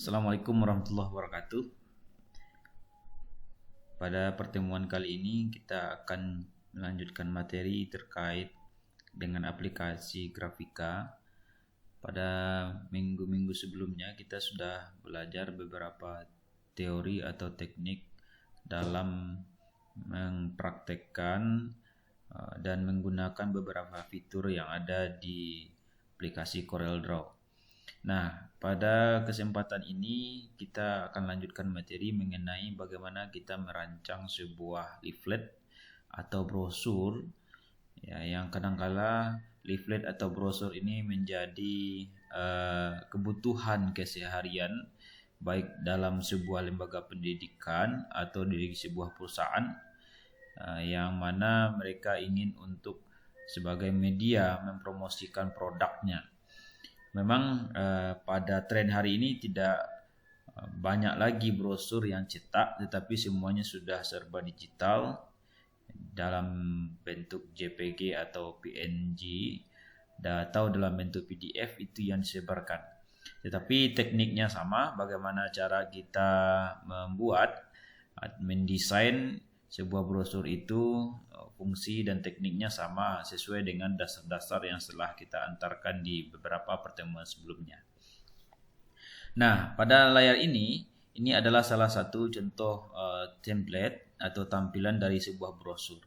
Assalamualaikum warahmatullahi wabarakatuh. Pada pertemuan kali ini kita akan melanjutkan materi terkait dengan aplikasi grafika. Pada minggu-minggu sebelumnya kita sudah belajar beberapa teori atau teknik dalam mempraktekkan dan menggunakan beberapa fitur yang ada di aplikasi CorelDRAW. Nah, pada kesempatan ini kita akan lanjutkan materi mengenai bagaimana kita merancang sebuah leaflet atau brosur ya, yang kadangkala leaflet atau brosur ini menjadi kebutuhan keseharian baik dalam sebuah lembaga pendidikan atau di sebuah perusahaan yang mana mereka ingin untuk sebagai media mempromosikan produknya. Memang pada tren hari ini tidak banyak lagi brosur yang cetak, tetapi semuanya sudah serba digital dalam bentuk JPG atau PNG atau dalam bentuk PDF itu yang disebarkan. Tetapi tekniknya sama, bagaimana cara kita membuat, mendesain sebuah brosur itu, fungsi dan tekniknya sama sesuai dengan dasar-dasar yang telah kita antarkan di beberapa pertemuan sebelumnya. Nah, pada layar ini adalah salah satu contoh template atau tampilan dari sebuah brosur.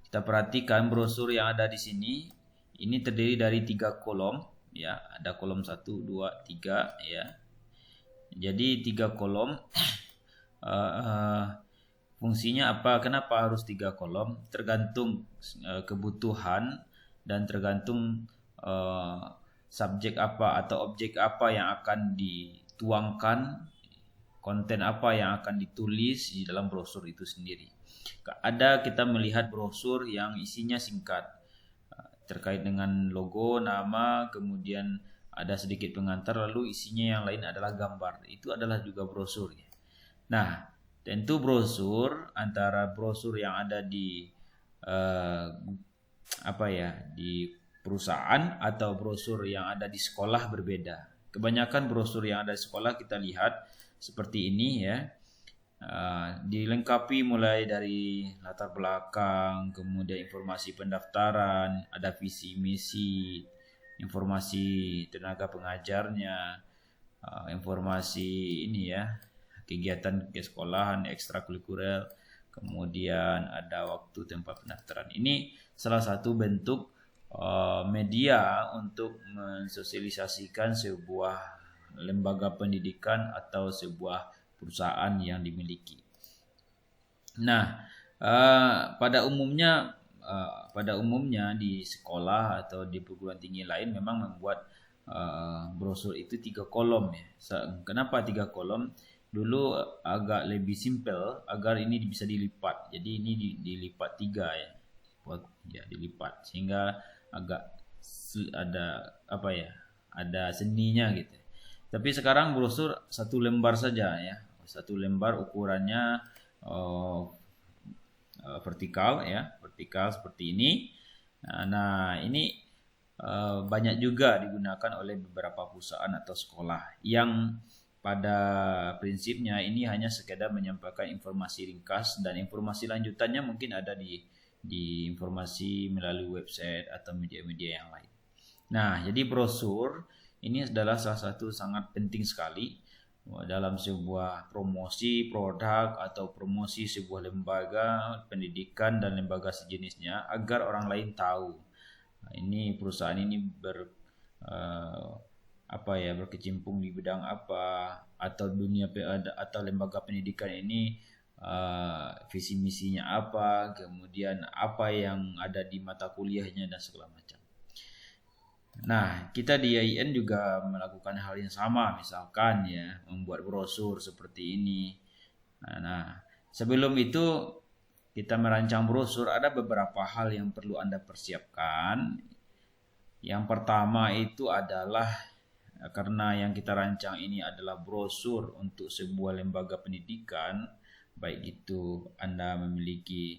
Kita perhatikan brosur yang ada di sini, ini terdiri dari 3 kolom, ya, ada kolom 1, 2, 3, ya. Jadi 3 kolom. Fungsinya apa? Kenapa harus 3 kolom? Tergantung kebutuhan dan tergantung subjek apa atau objek apa yang akan dituangkan, konten apa yang akan ditulis di dalam brosur itu sendiri. Ada kita melihat brosur yang isinya singkat terkait dengan logo, nama, kemudian ada sedikit pengantar, lalu isinya yang lain adalah gambar. Itu adalah juga brosur. Nah, tentu brosur antara brosur yang ada di di perusahaan atau brosur yang ada di sekolah berbeda. Kebanyakan brosur yang ada di sekolah kita lihat seperti ini ya. Dilengkapi mulai dari latar belakang, kemudian informasi pendaftaran, ada visi misi, informasi tenaga pengajarnya, informasi ini ya, kegiatan kesekolahan, ekstrakurikuler, kemudian ada waktu tempat pendaftaran. Ini salah satu bentuk media untuk mensosialisasikan sebuah lembaga pendidikan atau sebuah perusahaan yang dimiliki. Nah, pada umumnya di sekolah atau di perguruan tinggi lain memang membuat brosur itu 3 kolom ya. Kenapa 3 kolom? Dulu agak lebih simple agar ini bisa dilipat. Jadi ini dilipat 3 ya. Ya, dilipat sehingga agak ada seninya gitu. Tapi sekarang brosur 1 lembar saja ya. 1 lembar ukurannya vertikal ya, vertikal seperti ini. Nah, ini banyak juga digunakan oleh beberapa perusahaan atau sekolah yang pada prinsipnya ini hanya sekedar menyampaikan informasi ringkas dan informasi lanjutannya mungkin ada di informasi melalui website atau media-media yang lain. Nah, jadi brosur ini adalah salah satu sangat penting sekali dalam sebuah promosi produk atau promosi sebuah lembaga pendidikan dan lembaga sejenisnya agar orang lain tahu ini perusahaan ini berkecimpung di bidang apa atau dunia atau lembaga pendidikan ini visi misinya apa, kemudian apa yang ada di mata kuliahnya dan segala macam. Nah, kita di IAIN juga melakukan hal yang sama, misalkan ya membuat brosur seperti ini. Nah, sebelum itu kita merancang brosur ada beberapa hal yang perlu Anda persiapkan. Yang pertama itu adalah karena yang kita rancang ini adalah brosur untuk sebuah lembaga pendidikan, baik itu Anda memiliki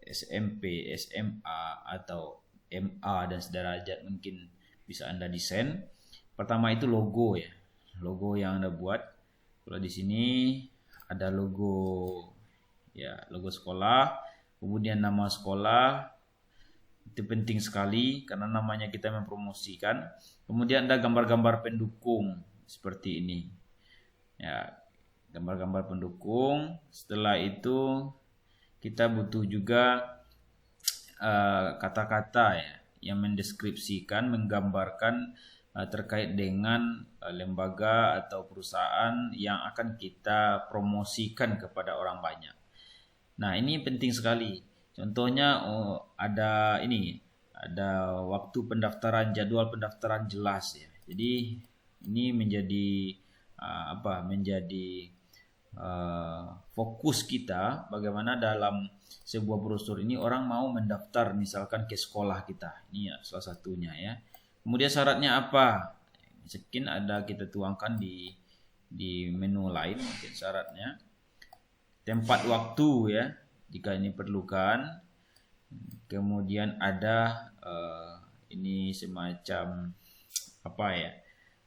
SMP, SMA atau MA dan sederajat mungkin bisa Anda desain. Pertama itu logo ya. logo yang Anda buat. Kalau di sini ada logo, ya, logo sekolah, kemudian nama sekolah. Itu penting sekali karena namanya kita mempromosikan. Kemudian ada gambar-gambar pendukung seperti ini. Ya, gambar-gambar pendukung. Setelah itu kita butuh juga kata-kata ya yang mendeskripsikan, menggambarkan terkait dengan lembaga atau perusahaan yang akan kita promosikan kepada orang banyak. Nah, ini penting sekali. Contohnya ada waktu pendaftaran, jadwal pendaftaran jelas ya. Jadi ini menjadi fokus kita bagaimana dalam sebuah brosur ini orang mau mendaftar misalkan ke sekolah kita. Ini ya salah satunya ya. Kemudian syaratnya apa? Mungkin ada kita tuangkan di menu lain mungkin syaratnya. Tempat waktu ya jika ini perlukan. Kemudian ada ini semacam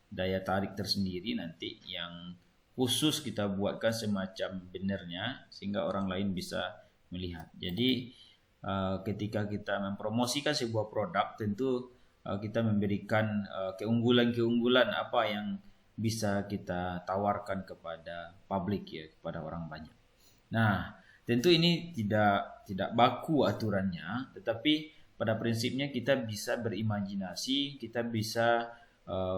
daya tarik tersendiri nanti yang khusus kita buatkan semacam bannernya sehingga orang lain bisa melihat. Jadi ketika kita mempromosikan sebuah produk tentu kita memberikan keunggulan-keunggulan apa yang bisa kita tawarkan kepada publik ya, kepada orang banyak. Nah, tentu ini tidak baku aturannya, tetapi pada prinsipnya kita bisa berimajinasi, kita bisa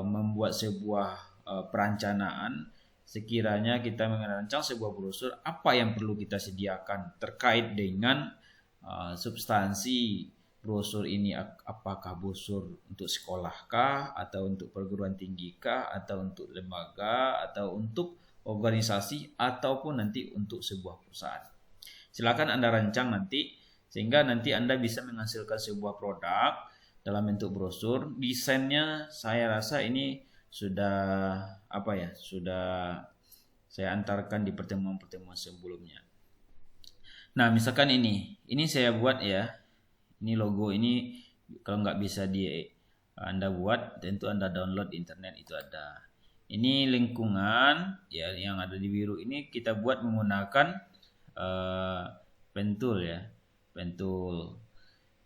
membuat sebuah perencanaan. Sekiranya kita merancang sebuah brosur, apa yang perlu kita sediakan terkait dengan substansi brosur ini, apakah brosur untuk sekolah kah, atau untuk perguruan tinggi kah, atau untuk lembaga, atau untuk organisasi, ataupun nanti untuk sebuah perusahaan. Silakan Anda rancang nanti, sehingga nanti Anda bisa menghasilkan sebuah produk dalam bentuk brosur. Desainnya saya rasa ini sudah saya antarkan di pertemuan-pertemuan sebelumnya. Nah, misalkan ini saya buat ya. Ini logo ini kalau nggak bisa Anda buat, tentu Anda download di internet itu ada. Ini lingkungan ya yang ada di biru ini kita buat menggunakan pentul ya, pentul.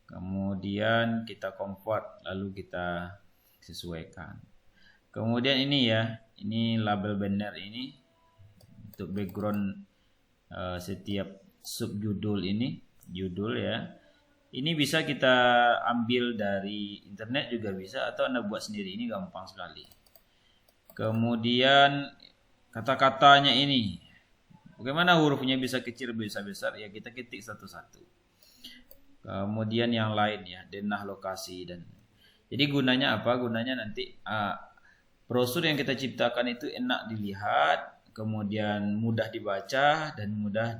Kemudian kita convert lalu kita sesuaikan. Kemudian ini ya, ini label banner ini untuk background setiap subjudul ini, judul ya. Ini bisa kita ambil dari internet juga bisa atau Anda buat sendiri, ini gampang sekali. Kemudian kata-katanya ini, bagaimana hurufnya bisa kecil bisa besar ya kita ketik satu-satu. Kemudian yang lain ya, denah lokasi dan jadi gunanya apa? Gunanya nanti brosur yang kita ciptakan itu enak dilihat, kemudian mudah dibaca dan mudah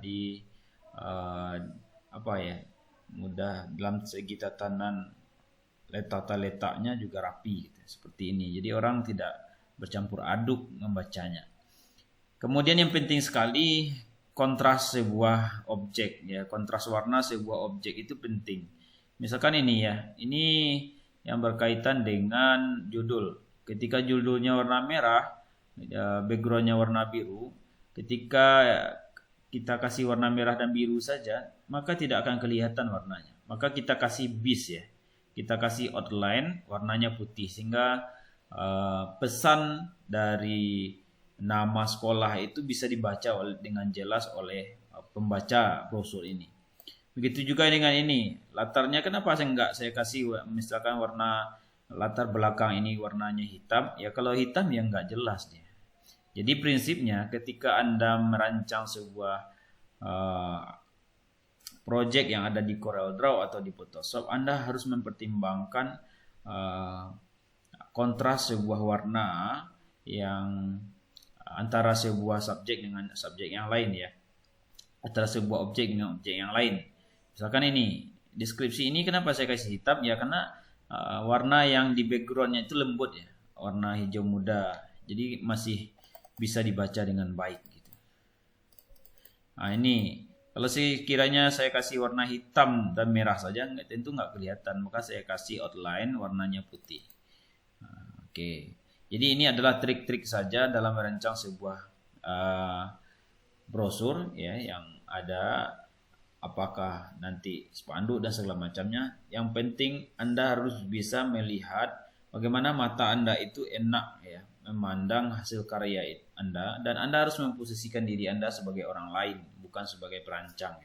mudah dalam segi tatanan tata letaknya juga rapi gitu, seperti ini. Jadi orang tidak bercampur aduk membacanya. Kemudian yang penting sekali kontras sebuah objek ya, kontras warna sebuah objek itu penting. Misalkan ini ya, ini yang berkaitan dengan judul. Ketika judulnya warna merah, backgroundnya warna biru, ketika kita kasih warna merah dan biru saja, maka tidak akan kelihatan warnanya. Maka kita kasih bis ya, kita kasih outline warnanya putih sehingga pesan dari nama sekolah itu bisa dibaca dengan jelas oleh pembaca brosur ini. Begitu juga dengan ini, latarnya kenapa saya kasih misalkan warna latar belakang ini warnanya hitam, ya kalau hitam ya nggak jelas dia. Jadi prinsipnya ketika Anda merancang sebuah project yang ada di CorelDRAW atau di Photoshop, Anda harus mempertimbangkan kontras sebuah warna yang antara sebuah subjek dengan subjek yang lain ya, antara sebuah objek dengan objek yang lain. Misalkan ini deskripsi ini kenapa saya kasih hitam ya, karena warna yang di backgroundnya itu lembut ya, warna hijau muda, jadi masih bisa dibaca dengan baik gitu. Nah ini kalau sekiranya saya kasih warna hitam dan merah saja tentu nggak kelihatan, maka saya kasih outline warnanya putih. Oke. Jadi ini adalah trik-trik saja dalam merancang sebuah brosur ya yang ada apakah nanti spanduk dan segala macamnya. Yang penting Anda harus bisa melihat bagaimana mata Anda itu enak ya memandang hasil karya Anda, dan Anda harus memposisikan diri Anda sebagai orang lain, bukan sebagai perancang.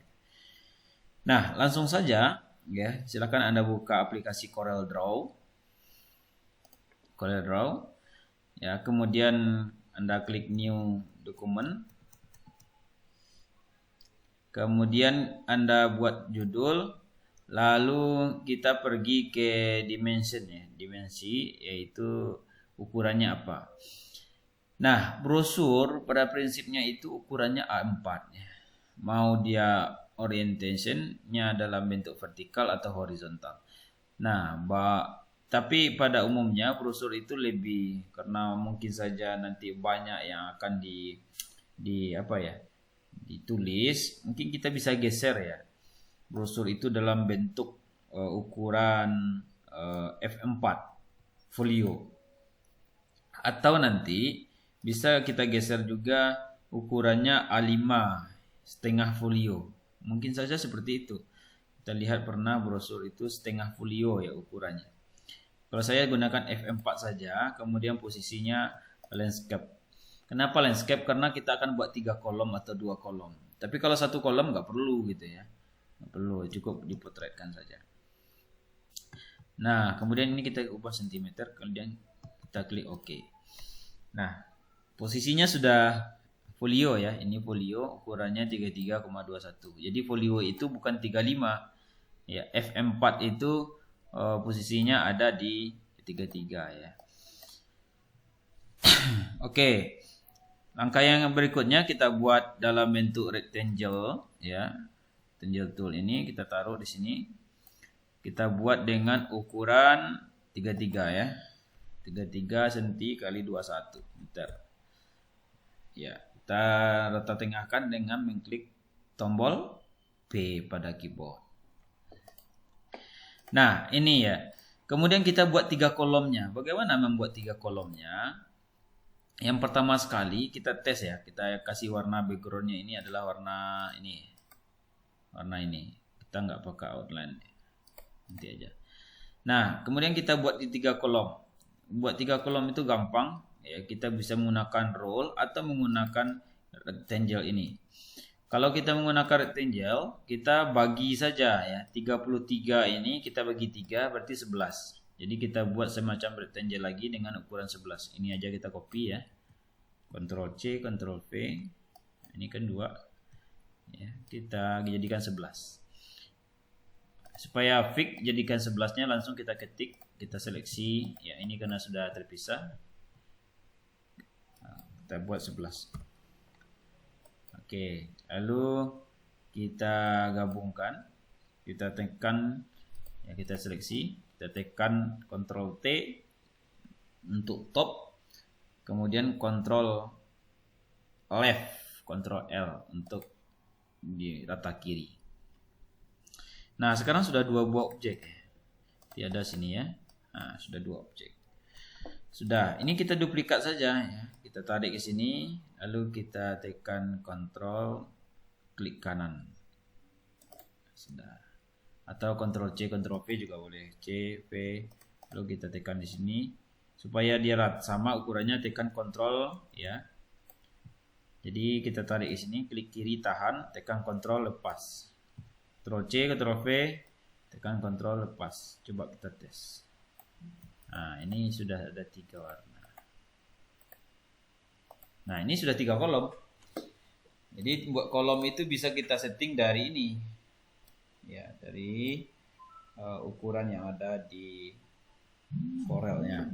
Nah, langsung saja ya, silakan Anda buka aplikasi CorelDRAW. Ya, kemudian Anda klik new document. Kemudian Anda buat judul, lalu kita pergi ke dimension ya, dimensi yaitu ukurannya apa. Nah, brosur pada prinsipnya itu ukurannya A4 ya. Mau dia orientationnya dalam bentuk vertikal atau horizontal. Nah, tapi pada umumnya brosur itu lebih, karena mungkin saja nanti banyak yang akan ditulis, mungkin kita bisa geser ya brosur itu dalam bentuk ukuran F4 folio, atau nanti bisa kita geser juga ukurannya A5 setengah folio, mungkin saja seperti itu. Kita lihat pernah brosur itu setengah folio ya ukurannya. Kalau saya gunakan F4 saja, kemudian posisinya landscape. Kenapa landscape? Karena kita akan buat 3 kolom atau 2 kolom. Tapi kalau 1 kolom nggak perlu gitu ya. Nggak perlu, cukup dipotretkan saja. Nah, kemudian ini kita ubah cm, kemudian kita klik OK. Nah, posisinya sudah folio ya. Ini folio ukurannya 33,21. Jadi folio itu bukan 35. Ya, F4 itu posisinya ada di 33 ya. Oke. Langkah yang berikutnya kita buat dalam bentuk rectangle ya. Rectangle tool ini kita taruh di sini. Kita buat dengan ukuran 33 ya. 33 cm kali 21 meter. Ya, kita rata tengahkan dengan mengklik tombol P pada keyboard. Nah, ini ya. Kemudian kita buat 3 kolomnya. Bagaimana membuat 3 kolomnya? Yang pertama sekali kita tes ya. Kita kasih warna backgroundnya ini adalah warna ini. Warna ini. Kita nggak pakai outline. Nanti aja. Nah, kemudian kita buat di 3 kolom. Buat 3 kolom itu gampang. Ya, kita bisa menggunakan roll atau menggunakan rectangle ini. Kalau kita menggunakan rectangle, kita bagi saja ya. 33 ini kita bagi 3 berarti 11. Jadi kita buat semacam rectangle lagi dengan ukuran 11. Ini aja kita copy ya. Ctrl C, Ctrl V. Ini kan 2. Ya, kita jadikan 11. Supaya fix jadikan 11-nya langsung kita ketik, kita seleksi. Ya, ini karena sudah terpisah. Nah, kita buat 11. Oke, lalu kita gabungkan, kita tekan, ya kita seleksi, kita tekan Ctrl T untuk top, kemudian Ctrl left, Ctrl L untuk di rata kiri. Nah, sekarang sudah 2 buah objek, tiada sini ya. Nah, sudah 2 objek. Sudah, ini kita duplikat saja ya. Kita tarik ke sini, lalu kita tekan Ctrl, klik kanan. Sudah. Atau Ctrl C, Ctrl V juga boleh. C, V, lalu kita tekan di sini supaya dia sama ukurannya, tekan Ctrl ya. Jadi kita tarik ke sini, klik kiri tahan, tekan Ctrl lepas. Ctrl C, Ctrl V, tekan Ctrl lepas. Coba kita tes. Nah, ini sudah ada 3 warna. Nah, ini sudah 3 kolom. Jadi buat kolom itu bisa kita setting dari ini. Ya, dari ukuran yang ada di Corelnya.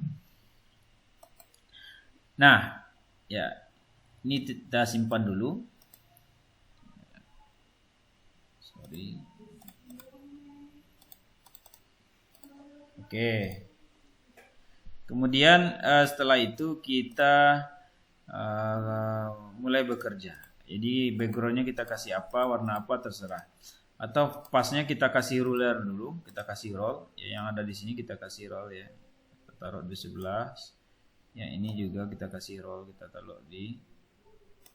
Nah, ya. Ini kita simpan dulu. Sorry. Oke. Kemudian setelah itu kita mulai bekerja. Jadi backgroundnya kita kasih apa, warna apa terserah. Atau pasnya kita kasih ruler dulu, kita kasih roll. Ya, yang ada di sini kita kasih roll ya. Kita taruh di sebelah. Ya, ini juga kita kasih roll, kita taruh di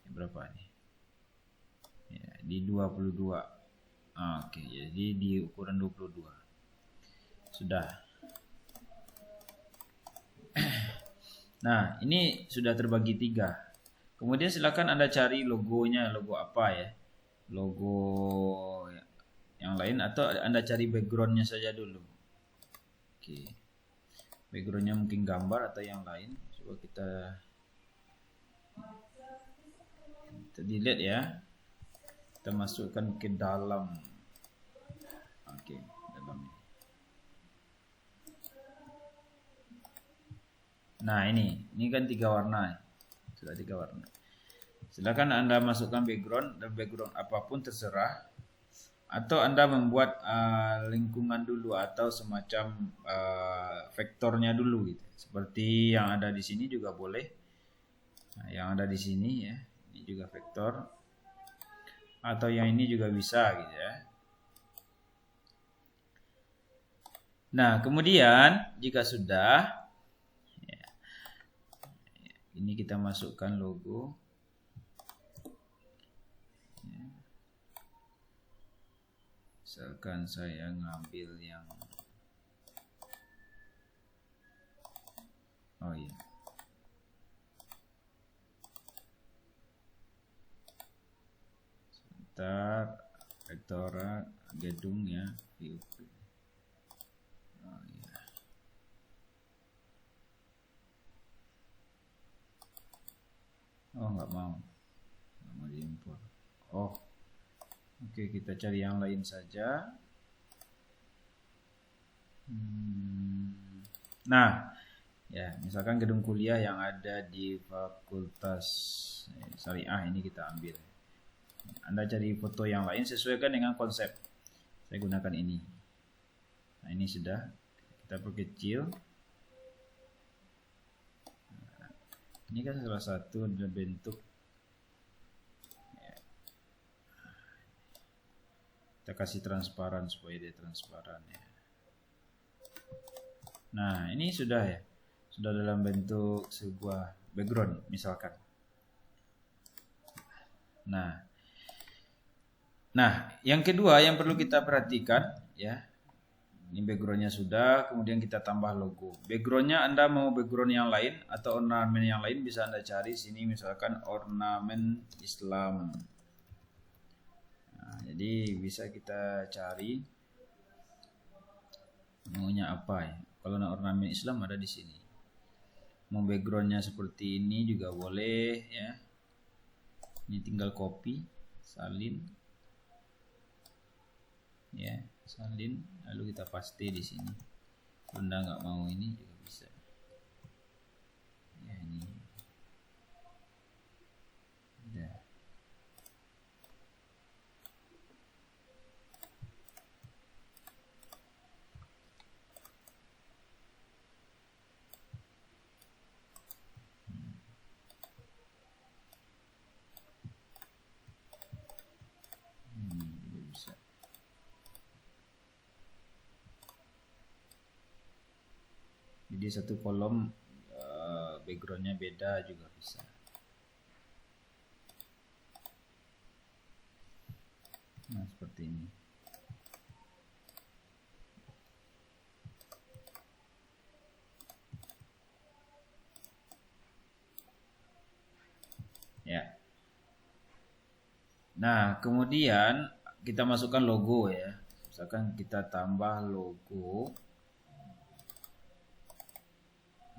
berapa nih? Ya, di 22. Oke, jadi di ukuran 22. Sudah. Nah, ini sudah terbagi 3. Kemudian silakan Anda cari logonya, logo apa ya? Logo yang lain atau Anda cari backgroundnya saja dulu. Oke. Backgroundnya mungkin gambar atau yang lain. Coba kita delete ya. Kita masukkan ke dalam. Oke, dalam. Nah, ini kan 3 warna. Sudah 3 warna. Silakan Anda masukkan background, dan background apapun terserah. Atau Anda membuat lingkungan dulu atau semacam vektornya dulu gitu. Seperti yang ada di sini juga boleh. Nah, yang ada di sini ya, ini juga vektor. Atau yang ini juga bisa gitu ya. Nah, kemudian jika sudah ya, ini kita masukkan logo. Misalkan saya ngambil yang sebentar, rektorat gedung ya, VUP. Nggak mau diimpor. Oke, kita cari yang lain saja. Nah, ya, misalkan gedung kuliah yang ada di Fakultas Syariah ini kita ambil. Anda cari foto yang lain sesuaikan dengan konsep. Saya gunakan ini. Nah, ini sudah kita perkecil. Nah, ini kan salah satu bentuk. Kita kasih transparan supaya dia transparan ya. Nah, ini sudah ya. Sudah dalam bentuk sebuah background misalkan. Nah, yang kedua yang perlu kita perhatikan ya. Ini backgroundnya sudah, kemudian kita tambah logo. Backgroundnya Anda mau background yang lain atau ornamen yang lain bisa Anda cari sini misalkan ornamen Islam. Nah, jadi bisa kita cari maunya apa ya. Kalau ornamen Islam ada di sini. Mau backgroundnya seperti ini juga boleh ya. Ini tinggal copy, salin, ya, salin, lalu kita paste di sini. Kalau Anda nggak mau ini juga bisa. Ya, ini. Udah. Jadi satu kolom backgroundnya beda juga bisa. Nah, seperti ini. Ya. Nah, kemudian kita masukkan logo ya. Misalkan kita tambah logo.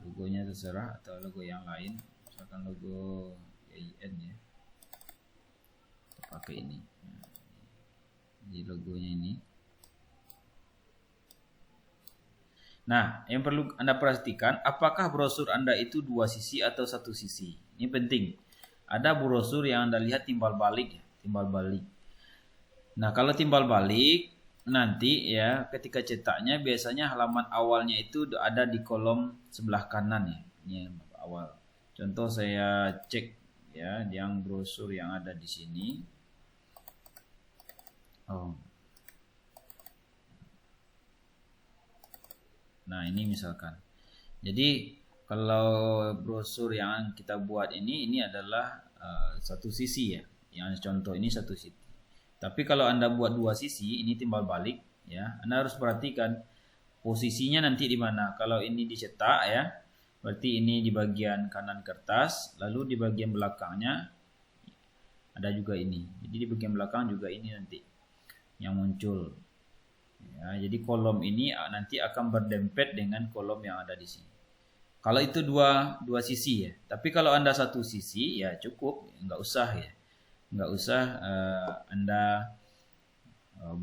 Logonya terserah atau logo yang lain. Misalkan logo IAIN ya. Kita pakai ini. Di logonya ini. Nah, yang perlu Anda perhatikan, apakah brosur Anda itu 2 sisi atau 1 sisi? Ini penting. Ada brosur yang Anda lihat timbal balik, timbal balik. Nah, kalau timbal balik, nanti ya ketika cetaknya biasanya halaman awalnya itu ada di kolom sebelah kanan ya. Ini awal. Contoh saya cek ya yang brosur yang ada di sini. Nah, ini misalkan. Jadi kalau brosur yang kita buat ini adalah satu sisi ya. Yang contoh ini satu sisi. Tapi kalau Anda buat dua sisi, ini timbal balik ya. Anda harus perhatikan posisinya nanti di mana. Kalau ini dicetak ya, berarti ini di bagian kanan kertas, lalu di bagian belakangnya ada juga ini. Jadi di bagian belakang juga ini nanti yang muncul. Ya, jadi kolom ini nanti akan berdempet dengan kolom yang ada di sini. Kalau itu dua sisi ya. Tapi kalau Anda satu sisi ya cukup, nggak usah ya. Nggak usah Anda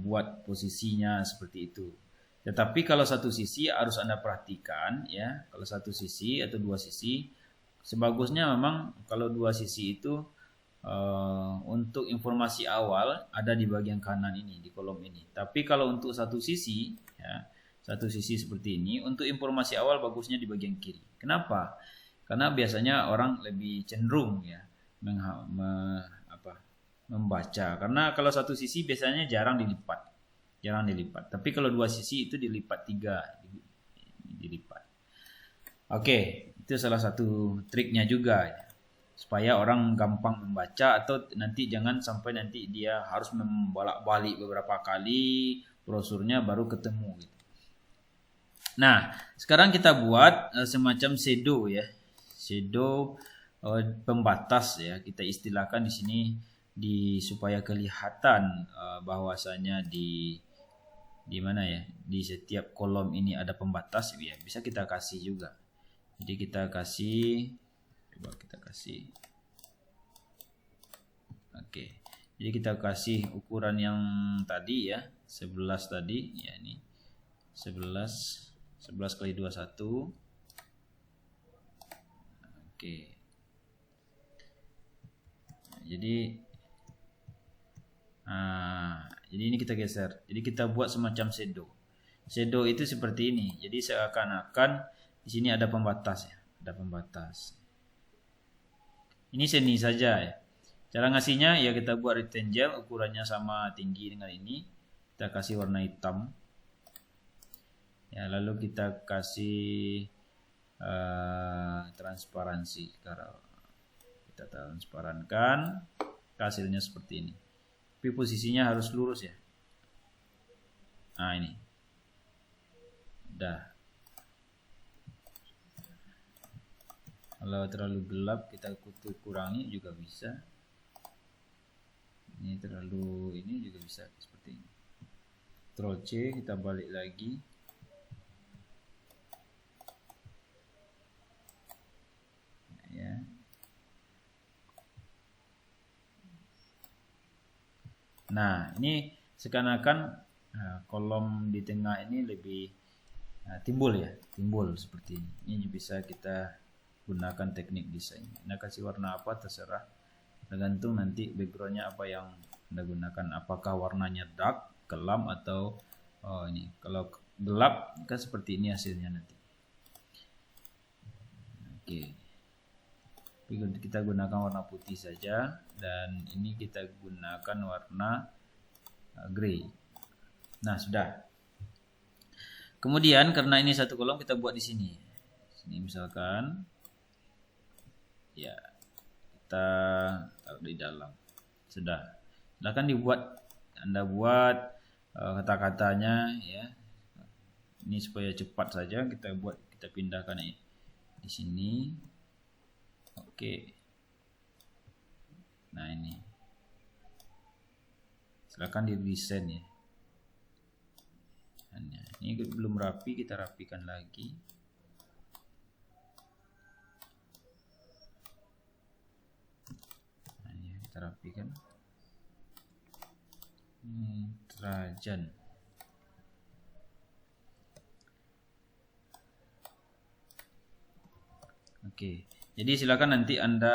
buat posisinya seperti itu. Tetapi kalau satu sisi harus Anda perhatikan ya. Kalau satu sisi atau dua sisi, sebagusnya memang kalau dua sisi itu untuk informasi awal ada di bagian kanan ini, di kolom ini. Tapi kalau untuk satu sisi ya, satu sisi seperti ini, untuk informasi awal bagusnya di bagian kiri. Kenapa? Karena biasanya orang lebih cenderung ya membaca. Karena kalau satu sisi biasanya jarang dilipat. Tapi kalau dua sisi itu dilipat 3 dilipat. Oke, itu salah satu triknya juga ya. Supaya orang gampang membaca atau nanti jangan sampai nanti dia harus membolak-balik beberapa kali brosurnya baru ketemu gitu. Nah, sekarang kita buat semacam shadow ya. Shadow pembatas ya. Kita istilahkan di sini supaya kelihatan bahwasanya di mana ya? Di setiap kolom ini ada pembatas ya. Bisa kita kasih juga. Jadi kita kasih, coba kita kasih. Oke. Jadi kita kasih ukuran yang tadi ya, 11 tadi ya, ini 11 kali 21. Oke. Jadi ini kita geser. Jadi kita buat semacam shadow. Shadow itu seperti ini. Jadi seakan-akan di sini ada pembatas ya, ada pembatas. Ini seni saja ya. Cara ngasihnya ya kita buat rectangle, ukurannya sama tinggi dengan ini. Kita kasih warna hitam. Ya, lalu kita kasih transparansi. Kalau kita transparankan, hasilnya seperti ini. Tapi posisinya harus lurus ya. Nah ini, udah. Kalau terlalu gelap kita kurangi juga bisa. Ini terlalu ini juga bisa seperti ini. Ctrl C, kita balik lagi. Ya. Nah, ini seakan-akan kolom di tengah ini lebih timbul seperti ini. Ini bisa kita gunakan teknik desain. Anda kasih warna apa terserah, tergantung nanti backgroundnya apa yang Anda gunakan. Apakah warnanya dark, kelam, atau ini. Kalau gelap kan seperti ini hasilnya nanti. Oke. Kita gunakan warna putih saja, dan ini kita gunakan warna grey. Nah, sudah. Kemudian karena ini satu kolom, kita buat di sini. Sini misalkan ya, kita taruh di dalam. Sudah. Silakan dibuat. Anda buat kata-katanya ya. Ini supaya cepat saja kita buat, kita pindahkan ini di sini. Oke. Nah, ini. Silakan didesain ya. Ini belum rapi, kita rapikan lagi. Nah, ini kita rapikan. Trajan. Oke. Jadi silakan nanti Anda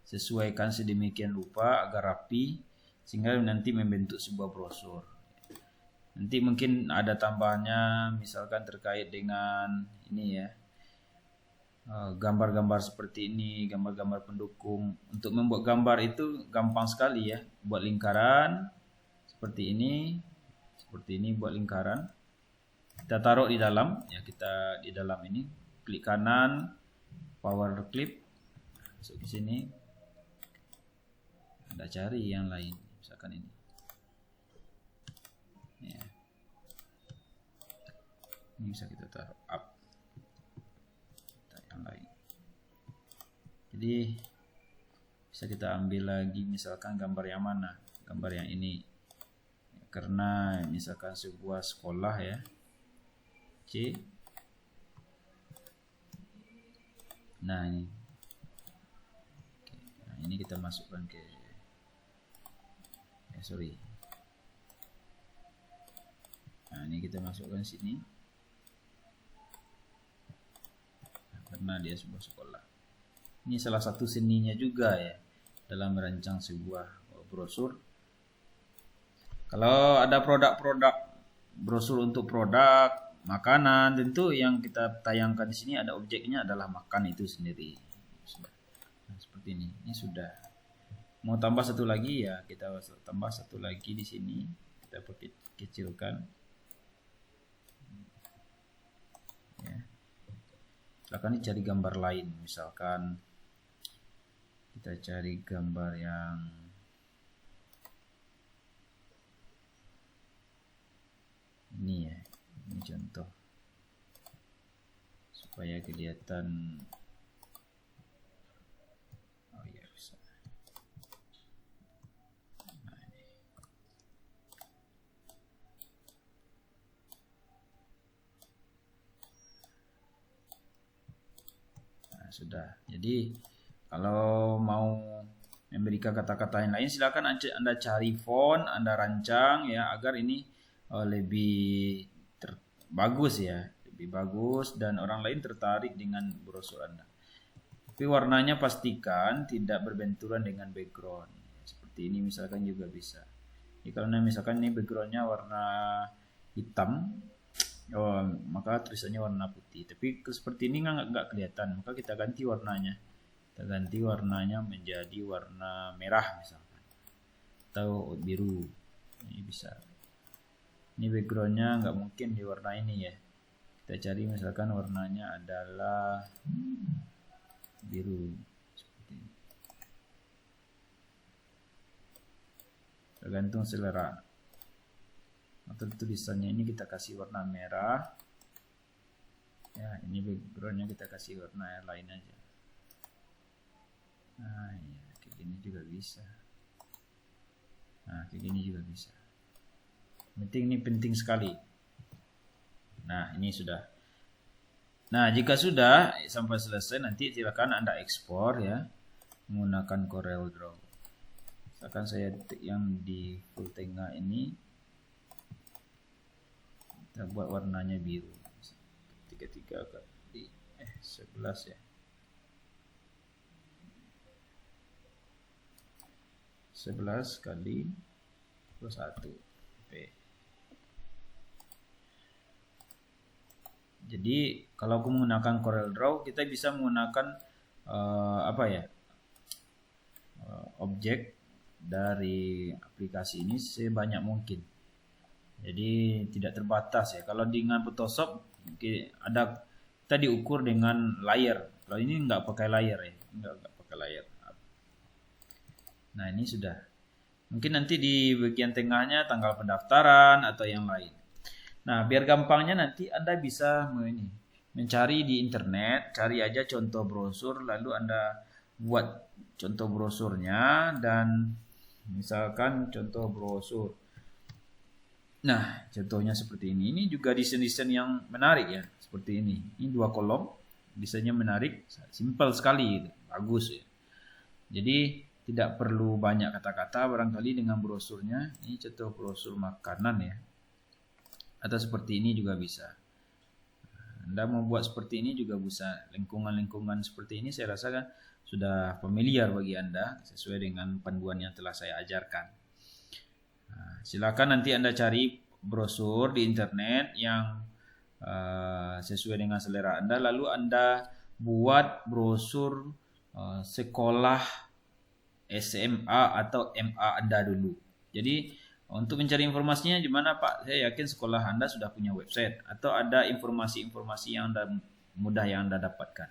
sesuaikan sedemikian rupa agar rapi sehingga nanti membentuk sebuah brosur. Nanti mungkin ada tambahannya, misalkan terkait dengan ini ya, gambar-gambar seperti ini, gambar-gambar pendukung. Untuk membuat gambar itu gampang sekali ya. Buat lingkaran seperti ini buat lingkaran. Kita taruh di dalam ya, kita di dalam ini. klik kanan, power clip, masuk ke sini. Anda cari yang lain, misalkan ini. Ya. Ini bisa kita taruh up. Yang lain. Jadi bisa kita ambil lagi misalkan gambar yang mana? Gambar yang ini. Karena misalkan sebuah sekolah ya. C. Nah ini. Oke. Nah, ini kita masukkan ke sorry. Nah, ini kita masukkan sini. Karena dia sebuah sekolah. Ini salah satu seninya juga ya dalam merancang sebuah brosur. Kalau ada produk-produk brosur untuk produk makanan, tentu yang kita tayangkan di sini ada objeknya adalah makan itu sendiri. Nah, seperti ini. Ini sudah. Mau tambah satu lagi ya, kita tambah satu lagi di sini. Kita kecilkan. Ya. Silakan dicari gambar lain, misalkan kita cari gambar yang ini ya, ini contoh supaya kelihatan. Oh ya bisa. Nah, ini. Nah, sudah. Jadi kalau mau memberikan kata-kata yang lain, silakan Anda cari font, Anda rancang ya agar ini lebih bagus ya, lebih bagus dan orang lain tertarik dengan brosur Anda. Tapi warnanya pastikan tidak berbenturan dengan background. Seperti ini misalkan juga bisa. Jadi kalau misalkan ini backgroundnya warna hitam, maka tulisannya warna putih. Tapi seperti ini nggak kelihatan, maka kita ganti warnanya. Kita ganti warnanya menjadi warna merah misalkan, atau biru. Ini bisa. Ini backgroundnya nggak mungkin di warna ini ya. Kita cari misalkan warnanya adalah biru. Seperti ini. Tergantung selera. Atau tulisannya ini kita kasih warna merah. Ya, ini backgroundnya kita kasih warna yang lain aja. Nah, ya, kayak gini juga bisa. Nah, kayak gini juga bisa. Ini penting sekali. Nah, ini sudah. Nah, jika sudah sampai selesai, nanti silakan Anda ekspor ya menggunakan CorelDRAW. Misalkan saya yang di full tengah ini kita buat warnanya biru. 33 kali 11 ya. 11 kali 21 P. Jadi kalau aku menggunakan CorelDRAW, kita bisa menggunakan objek dari aplikasi ini sebanyak mungkin. Jadi tidak terbatas ya. Kalau dengan Photoshop kita diukur dengan layer. Kalau ini nggak pakai layer ya, nggak pakai layer. Nah ini sudah. Mungkin nanti di bagian tengahnya tanggal pendaftaran atau yang lain. Nah biar gampangnya nanti Anda bisa mencari di internet, cari aja contoh brosur, lalu Anda buat contoh brosurnya dan misalkan contoh brosur. Nah contohnya seperti ini. Ini juga desain-desain yang menarik ya, seperti ini. Ini 2 kolom, desainnya menarik, simpel sekali, bagus ya. Jadi tidak perlu banyak kata-kata barangkali dengan brosurnya. Ini contoh brosur makanan ya. Atau seperti ini juga bisa. Anda mau buat seperti ini juga bisa. Lingkungan-lingkungan seperti ini saya rasa kan sudah familiar bagi Anda sesuai dengan panduan yang telah saya ajarkan. Nah, silakan nanti Anda cari brosur di internet yang sesuai dengan selera Anda. Lalu Anda buat brosur sekolah SMA atau MA Anda dulu. Jadi untuk mencari informasinya gimana Pak? Saya yakin sekolah Anda sudah punya website atau ada informasi-informasi yang Anda mudah yang Anda dapatkan.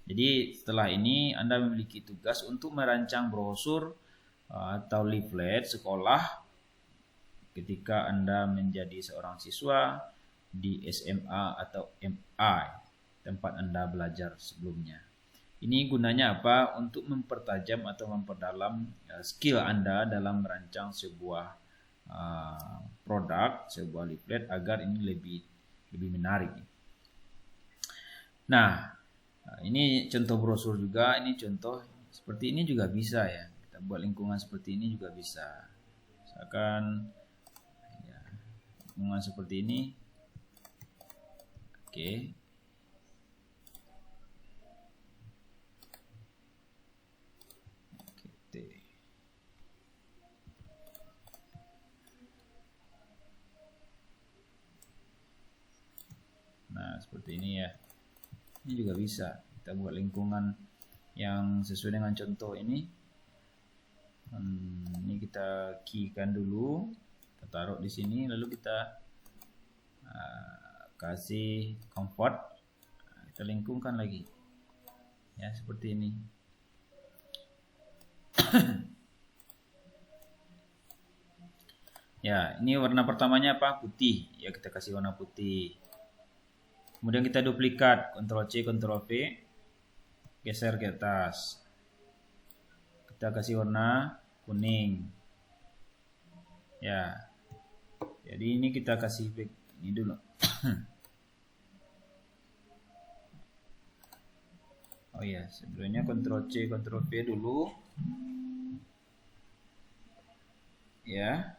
Jadi setelah ini Anda memiliki tugas untuk merancang brosur atau leaflet sekolah ketika Anda menjadi seorang siswa di SMA atau MI, tempat Anda belajar sebelumnya. Ini gunanya apa? Untuk mempertajam atau memperdalam skill Anda dalam merancang sebuah produk, sebuah leaflet agar ini lebih menarik. Nah, ini contoh brosur juga, ini contoh seperti ini juga bisa ya. Kita buat lingkungan seperti ini juga bisa. Misalkan ya, lingkungan seperti ini. Oke. Nah, seperti ini ya. Ini juga bisa. Kita buat lingkungan yang sesuai dengan contoh ini. Ini kita keykan dulu. Kita taruh di sini, lalu kita kasih comfort. Kita lingkungkan lagi. Ya, seperti ini. Ya, ini warna pertamanya apa? Putih. Ya, kita kasih warna putih. Kemudian kita duplikat, Ctrl C, Ctrl V, geser ke atas. Kita kasih warna kuning. Ya, jadi ini kita kasih ini dulu. Oh ya, sebelumnya Ctrl C, Ctrl V dulu. Ya.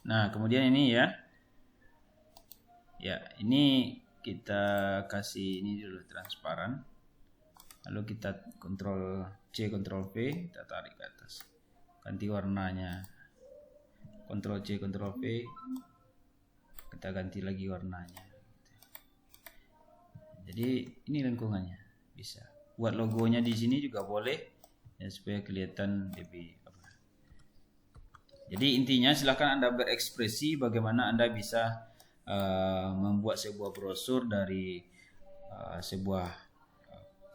Nah, kemudian ini ya. Ya, ini kita kasih ini dulu transparan. Lalu kita Ctrl C, Ctrl V, kita tarik ke atas. Ganti warnanya. Ctrl C, Ctrl V. Kita ganti lagi warnanya. Jadi ini lingkungannya bisa. Buat logonya di sini juga boleh ya, supaya kelihatan lebih. Jadi intinya silakan Anda berekspresi bagaimana Anda bisa membuat sebuah brosur dari sebuah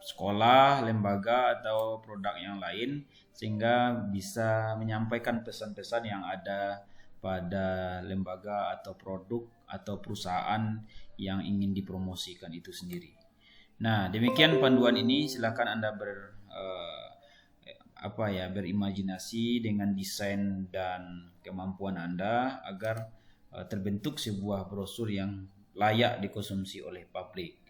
sekolah, lembaga atau produk yang lain sehingga bisa menyampaikan pesan-pesan yang ada pada lembaga atau produk atau perusahaan yang ingin dipromosikan itu sendiri. Nah, demikian panduan ini, silakan Anda berimajinasi dengan desain dan kemampuan Anda agar terbentuk sebuah brosur yang layak dikonsumsi oleh publik.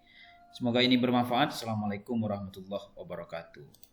Semoga ini bermanfaat. Assalamualaikum warahmatullahi wabarakatuh.